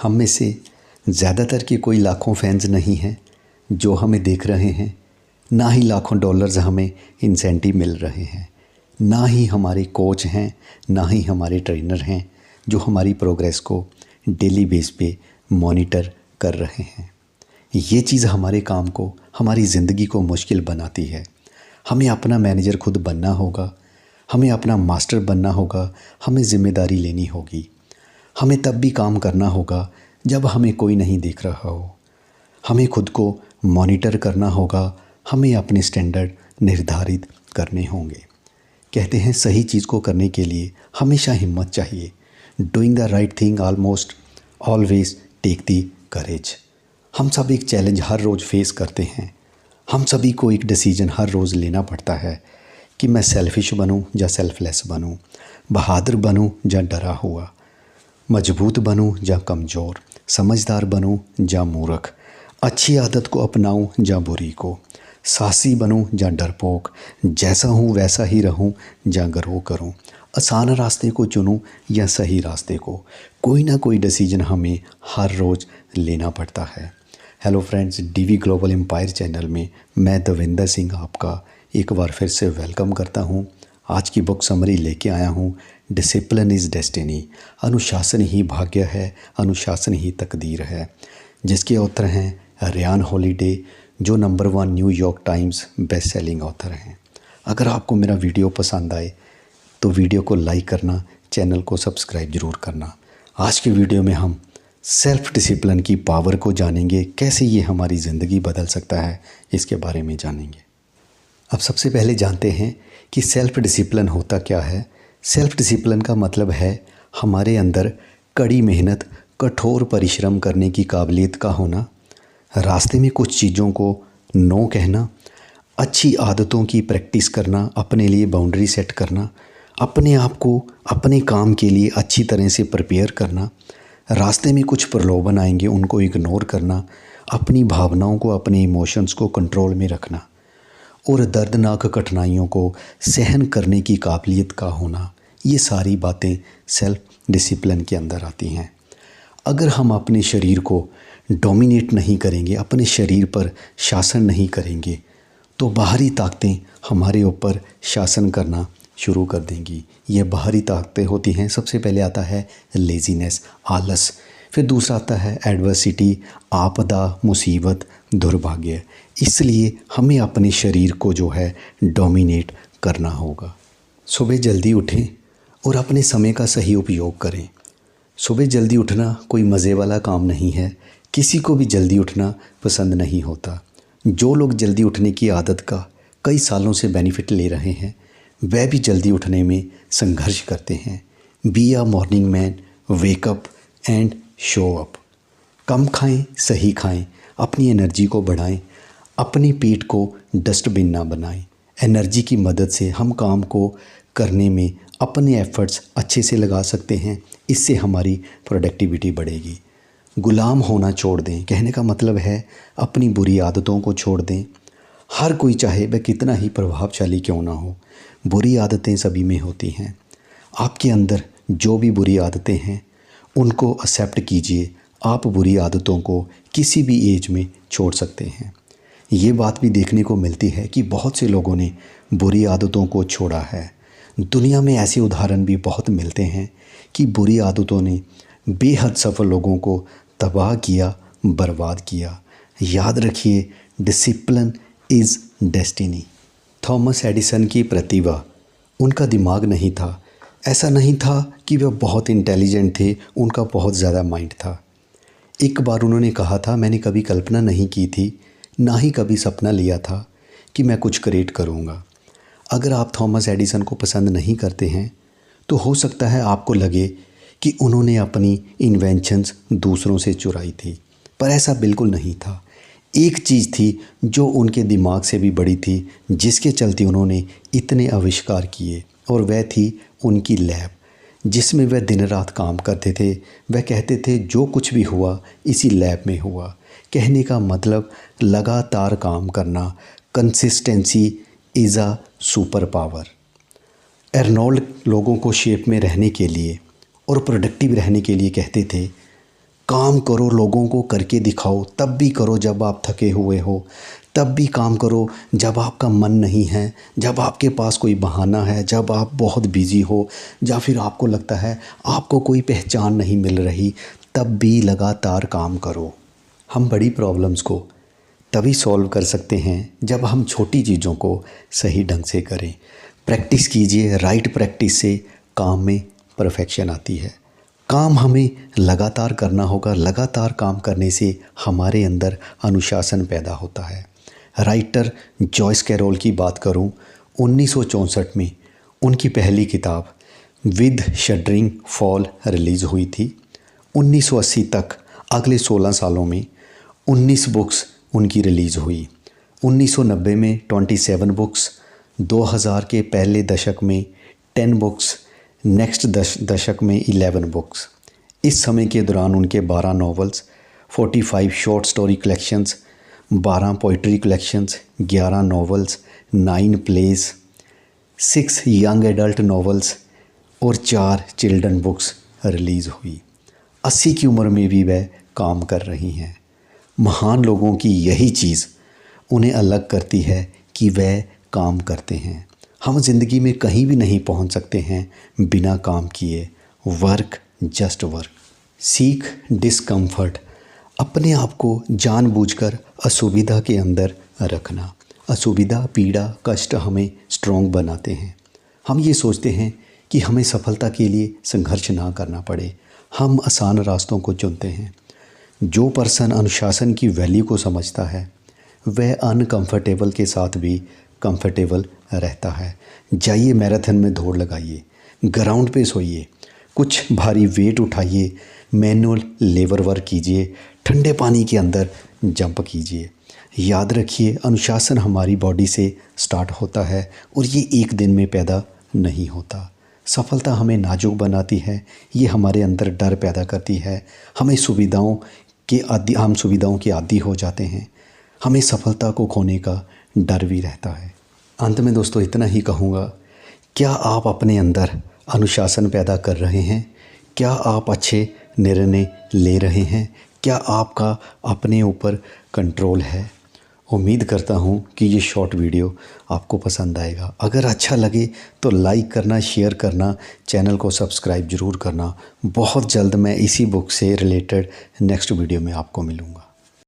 हम में से ज़्यादातर के कोई लाखों फैंस नहीं हैं जो हमें देख रहे हैं, ना ही लाखों डॉलर्स हमें इंसेंटिव मिल रहे हैं, ना ही हमारे कोच हैं, ना ही हमारे ट्रेनर हैं जो हमारी प्रोग्रेस को डेली बेस पे मॉनिटर कर रहे हैं। ये चीज़ हमारे काम को, हमारी ज़िंदगी को मुश्किल बनाती है। हमें अपना मैनेजर खुद बनना होगा, हमें अपना मास्टर बनना होगा, हमें ज़िम्मेदारी लेनी होगी। हमें तब भी काम करना होगा जब हमें कोई नहीं देख रहा हो। हमें खुद को मॉनिटर करना होगा, हमें अपने स्टैंडर्ड निर्धारित करने होंगे। कहते हैं सही चीज़ को करने के लिए हमेशा हिम्मत चाहिए। Doing the right thing almost always take the courage. हम सब एक चैलेंज हर रोज़ फेस करते हैं। हम सभी को एक डिसीजन हर रोज़ लेना पड़ता है कि मैं सेल्फिश बनूं या सेल्फलेस बनूं, बहादुर बनूं या डरा हुआ, मजबूत बनूं या कमज़ोर, समझदार बनूं या मूर्ख, अच्छी आदत को अपनाऊं या बुरी को, साहसी बनूं या डरपोक, जैसा हूं वैसा ही रहूं या गर्व करूं, आसान रास्ते को चुनूं या सही रास्ते को। कोई ना कोई डिसीजन हमें हर रोज़ लेना पड़ता है। Hello friends, DV global empire channel में मैं देविंदर सिंह आपका एक बार फिर से वेलकम करता हूं। आज की बुक समरी लेके आया हूं, डिसिप्लिन इज़ डेस्टिनी। अनुशासन ही भाग्य है, अनुशासन ही तकदीर है, जिसके ऑथर हैं रियान हॉलीडे, जो number 1 New York times best selling author हैं। अगर आपको मेरा वीडियो पसंद आए तो वीडियो को लाइक करना, चैनल को सब्सक्राइब ज़रूर करना। आज की वीडियो में हम सेल्फ़ डिसिप्लिन की पावर को जानेंगे, कैसे ये हमारी ज़िंदगी बदल सकता है, इसके बारे में जानेंगे। अब सबसे पहले जानते हैं कि सेल्फ़ डिसिप्लिन होता क्या है। सेल्फ़ डिसिप्लिन का मतलब है हमारे अंदर कड़ी मेहनत, कठोर परिश्रम करने की काबिलियत का होना, रास्ते में कुछ चीज़ों को नो कहना, अच्छी आदतों की प्रैक्टिस करना, अपने लिए बाउंड्री सेट करना, अपने आप को अपने काम के लिए अच्छी तरह से प्रिपेयर करना, रास्ते में कुछ प्रलोभन आएंगे उनको इग्नोर करना, अपनी भावनाओं को, अपने इमोशंस को कंट्रोल में रखना और दर्दनाक कठिनाइयों को सहन करने की काबिलियत का होना। ये सारी बातें सेल्फ़ डिसिप्लिन के अंदर आती हैं। अगर हम अपने शरीर को डोमिनेट नहीं करेंगे, अपने शरीर पर शासन नहीं करेंगे, तो बाहरी ताकतें हमारे ऊपर शासन करना शुरू कर देंगी। ये बाहरी ताकतें होती हैं, सबसे पहले आता है लेज़ीनेस, आलस, फिर दूसरा आता है एडवर्सिटी, आपदा, मुसीबत, दुर्भाग्य। इसलिए हमें अपने शरीर को जो है डोमिनेट करना होगा। सुबह जल्दी उठें और अपने समय का सही उपयोग करें। सुबह जल्दी उठना कोई मज़े वाला काम नहीं है, किसी को भी जल्दी उठना पसंद नहीं होता। जो लोग जल्दी उठने की आदत का कई सालों से बेनिफिट ले रहे हैं, वह भी जल्दी उठने में संघर्ष करते हैं। Be a morning man, wake up and show up. कम खाएं, सही खाएं, अपनी एनर्जी को बढ़ाएं, अपने पेट को डस्टबिन ना बनाएं। एनर्जी की मदद से हम काम को करने में अपने एफ़र्ट्स अच्छे से लगा सकते हैं। इससे हमारी प्रोडक्टिविटी बढ़ेगी। गुलाम होना छोड़ दें, कहने का मतलब है अपनी बुरी आदतों को छोड़ दें। हर कोई, चाहे वह कितना ही प्रभावशाली क्यों ना हो, बुरी आदतें सभी में होती हैं। आपके अंदर जो भी बुरी आदतें हैं उनको एक्सेप्ट कीजिए। आप बुरी आदतों को किसी भी एज में छोड़ सकते हैं। ये बात भी देखने को मिलती है कि बहुत से लोगों ने बुरी आदतों को छोड़ा है। दुनिया में ऐसे उदाहरण भी बहुत मिलते हैं कि बुरी आदतों ने बेहद सफल लोगों को तबाह किया, बर्बाद किया। याद रखिए, discipline is destiny. Thomas Edison की प्रतिभा, उनका दिमाग नहीं था। ऐसा नहीं था कि वह बहुत इंटेलिजेंट थे, उनका बहुत ज़्यादा माइंड था। एक बार उन्होंने कहा था, मैंने कभी कल्पना नहीं की थी, ना ही कभी सपना लिया था कि मैं कुछ क्रिएट करूँगा। अगर आप थॉमस एडिसन को पसंद नहीं करते हैं तो हो सकता है आपको लगे कि उन्होंने अपनी इन्वेंशंस दूसरों से चुराई थी, पर ऐसा बिल्कुल नहीं था। एक चीज़ थी जो उनके दिमाग से भी बड़ी थी, जिसके चलते उन्होंने इतने आविष्कार किए, और वह थी उनकी लैब, जिसमें वह दिन रात काम करते थे। वह कहते थे जो कुछ भी हुआ इसी लैब में हुआ। कहने का मतलब लगातार काम करना, consistency is a super power. Arnold लोगों को शेप में रहने के लिए और प्रोडक्टिव रहने के लिए कहते थे, काम करो, लोगों को करके दिखाओ, तब भी करो जब आप थके हुए हो, तब भी काम करो जब आपका मन नहीं है, जब आपके पास कोई बहाना है, जब आप बहुत बिज़ी हो, या फिर आपको लगता है आपको कोई पहचान नहीं मिल रही, तब भी लगातार काम करो। हम बड़ी प्रॉब्लम्स को तभी सॉल्व कर सकते हैं जब हम छोटी चीज़ों को सही ढंग से करें। प्रैक्टिस कीजिए, राइट प्रैक्टिस से काम में परफेक्शन आती है। काम हमें लगातार करना होगा, लगातार काम करने से हमारे अंदर अनुशासन पैदा होता है। राइटर जॉयस कैरोल की बात करूं, 1964 में उनकी पहली किताब विद शडरिंग फॉल रिलीज़ हुई थी। 1980 तक अगले 16 सालों में 19 बुक्स उनकी रिलीज़ हुई। 1990 में 27 बुक्स, 2000 के पहले दशक में 10 बुक्स, नेक्स्ट दशक में 11 बुक्स। इस समय के दौरान उनके 12 novels, 45 short story collections, 12 poetry collections, 11 novels, 9 plays, 6 young adult novels और 4 चिल्ड्रन बुक्स रिलीज़ हुई। 80 की उम्र में भी वह काम कर रही हैं। महान लोगों की यही चीज़ उन्हें अलग करती है कि वह काम करते हैं। हम ज़िंदगी में कहीं भी नहीं पहुंच सकते हैं बिना काम किए। Work, just work. सीख डिस्कम्फर्ट, अपने आप को जानबूझकर असुविधा के अंदर रखना। असुविधा, पीड़ा, कष्ट हमें स्ट्रॉन्ग बनाते हैं। हम ये सोचते हैं कि हमें सफलता के लिए संघर्ष ना करना पड़े, हम आसान रास्तों को चुनते हैं। जो पर्सन अनुशासन की वैल्यू को समझता है वह अनकंफर्टेबल के साथ भी कंफर्टेबल रहता है। जाइए मैराथन में दौड़ लगाइए, ग्राउंड पे सोइए, कुछ भारी वेट उठाइए, मैनुअल लेबर वर्क कीजिए, ठंडे पानी के अंदर जंप कीजिए। याद रखिए, अनुशासन हमारी बॉडी से स्टार्ट होता है और ये एक दिन में पैदा नहीं होता। सफलता हमें नाजुक बनाती है, ये हमारे अंदर डर पैदा करती है। हम सुविधाओं के आदी हो जाते हैं, हमें सफलता को खोने का डर भी रहता है। अंत में दोस्तों इतना ही कहूँगा, क्या आप अपने अंदर अनुशासन पैदा कर रहे हैं? क्या आप अच्छे निर्णय ले रहे हैं? क्या आपका अपने ऊपर कंट्रोल है? उम्मीद करता हूँ कि ये शॉर्ट वीडियो आपको पसंद आएगा। अगर अच्छा लगे तो लाइक करना, शेयर करना, चैनल को सब्सक्राइब ज़रूर करना। बहुत जल्द मैं इसी बुक से रिलेटेड नेक्स्ट वीडियो में आपको मिलूँगा।